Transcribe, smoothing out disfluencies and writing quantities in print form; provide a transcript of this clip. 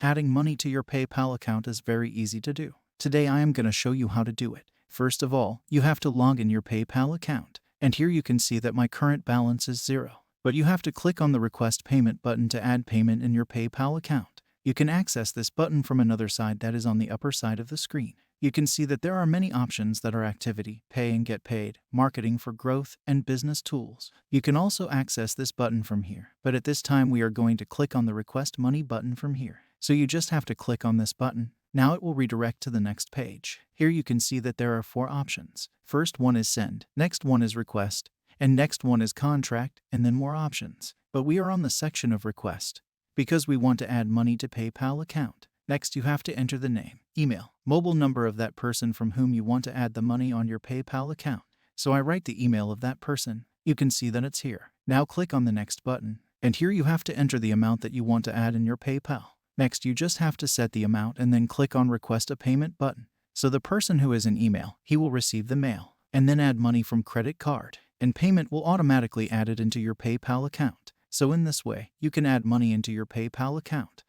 Adding money to your PayPal account is very easy to do. Today I am going to show you how to do it. First of all, you have to log in your PayPal account. And here you can see that my current balance is 0. But you have to click on the Request Payment button to add payment in your PayPal account. You can access this button from another side that is on the upper side of the screen. You can see that there are many options that are Activity, Pay and Get Paid, Marketing for Growth, and Business Tools. You can also access this button from here, but at this time we are going to click on the Request Money button from here. So you just have to click on this button. Now it will redirect to the next page. Here you can see that there are 4 options. First one is Send, next one is Request, and next one is Contract, and then more options. But we are on the section of Request because we want to add money to PayPal account. Next, you have to enter the name, email, mobile number of that person from whom you want to add the money on your PayPal account. So I write the email of that person. You can see that it's here. Now click on the next button, and here you have to enter the amount that you want to add in your PayPal. Next, you just have to set the amount and then click on Request a Payment button. So the person who is in email, he will receive the mail, and then add money from credit card, and payment will automatically add it into your PayPal account. So in this way, you can add money into your PayPal account.